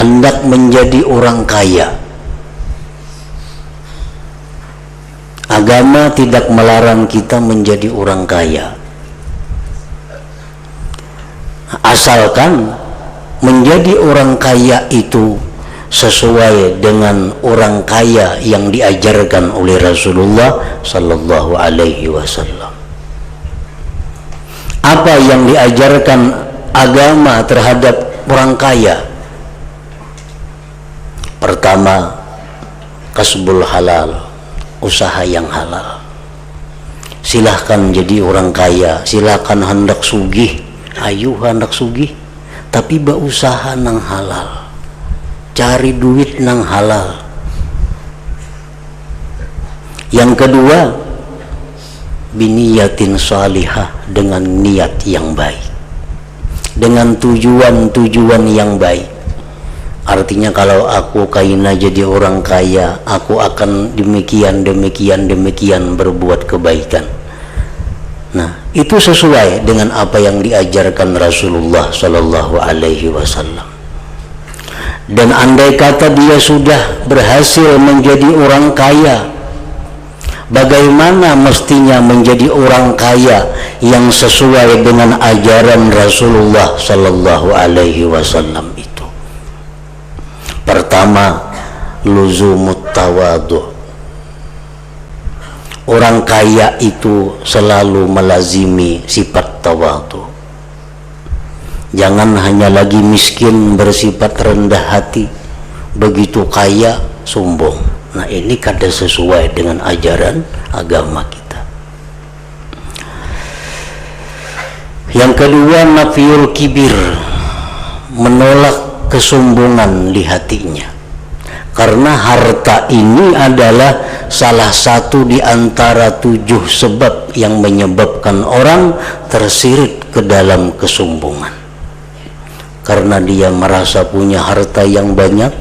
hendak menjadi orang kaya. Agama tidak melarang kita menjadi orang kaya, asalkan menjadi orang kaya itu sesuai dengan orang kaya yang diajarkan oleh Rasulullah sallallahu alaihi wasallam. Apa yang diajarkan agama terhadap orang kaya? Pertama, kasbul halal, usaha yang halal. Silahkan jadi orang kaya, silahkan hendak sugih, ayo hendak sugih, tapi berusaha nang halal, cari duit nang halal. Yang kedua, biniyatin salihah, dengan niat yang baik, dengan tujuan yang baik. Artinya kalau aku kaina jadi orang kaya, aku akan demikian berbuat kebaikan. Nah, itu sesuai dengan apa yang diajarkan Rasulullah sallallahu alaihi wasallam. Dan andai kata dia sudah berhasil menjadi orang kaya, bagaimana mestinya menjadi orang kaya yang sesuai dengan ajaran Rasulullah sallallahu alaihi wasallam itu? Pertama, luzumut tawadu. Orang kaya itu selalu melazimi sifat tawadu. Jangan hanya lagi miskin bersifat rendah hati, begitu kaya sombong. Nah, ini kada sesuai dengan ajaran agama kita. Yang kedua, nafiyul kibir, menolak kesombongan di hatinya. Karena harta ini adalah salah satu di antara 7 sebab yang menyebabkan orang tersirit ke dalam kesombongan. Karena dia merasa punya harta yang banyak,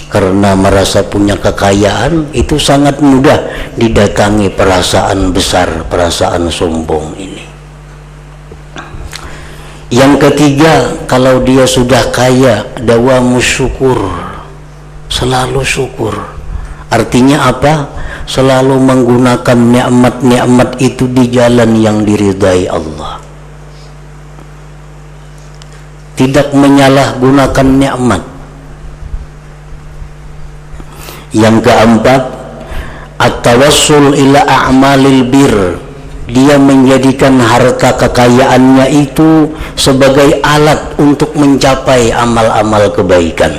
karena merasa punya kekayaan, itu sangat mudah didatangi perasaan besar, perasaan sombong ini. Yang ketiga, kalau dia sudah kaya, dawamus syukur, selalu syukur. Artinya apa? Selalu menggunakan nikmat-nikmat itu di jalan yang diridai Allah. Tidak menyalahgunakan nikmat. Yang keempat, at-tawassul ila a'malil bir. Dia menjadikan harta kekayaannya itu sebagai alat untuk mencapai amal-amal kebaikan.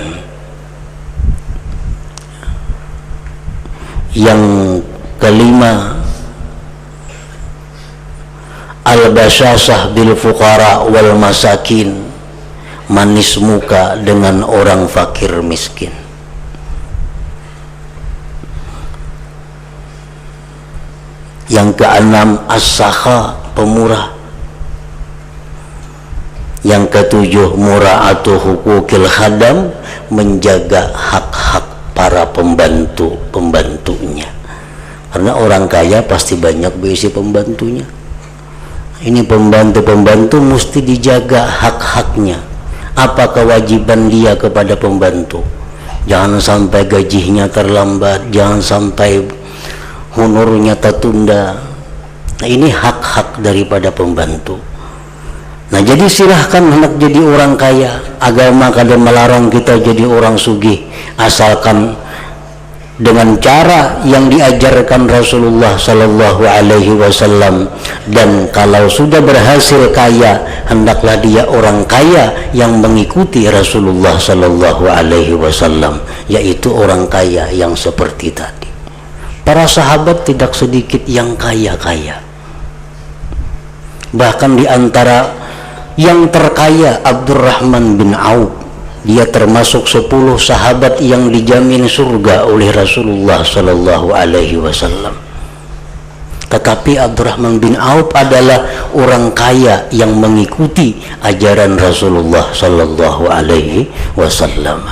Yang kelima, al-basyasah bil fuqara wal masakin, manis muka dengan orang fakir miskin. Yang keenam, as-sakha, pemurah. Yang ketujuh, mura'atu hukukil khadam, menjaga hak-hak para pembantunya. Karena orang kaya pasti banyak berisi pembantunya. Ini pembantu mesti dijaga hak-haknya. Apa kewajiban dia kepada pembantu? Jangan sampai gajinya terlambat, jangan sampai honornya tertunda. Nah, ini hak-hak daripada pembantu. Nah, jadi silahkan hendak jadi orang kaya. Agama kadang melarang kita jadi orang sugih, asalkan dengan cara yang diajarkan Rasulullah sallallahu alaihi wasallam. Dan kalau sudah berhasil kaya, hendaklah dia orang kaya yang mengikuti Rasulullah sallallahu alaihi wasallam, yaitu orang kaya yang seperti tadi. Para sahabat tidak sedikit yang kaya-kaya. Bahkan di antara yang terkaya, Abdurrahman bin Auf, dia termasuk 10 sahabat yang dijamin surga oleh Rasulullah sallallahu alaihi wasallam. Tetapi Abdurrahman bin Auf adalah orang kaya yang mengikuti ajaran Rasulullah sallallahu alaihi wasallam.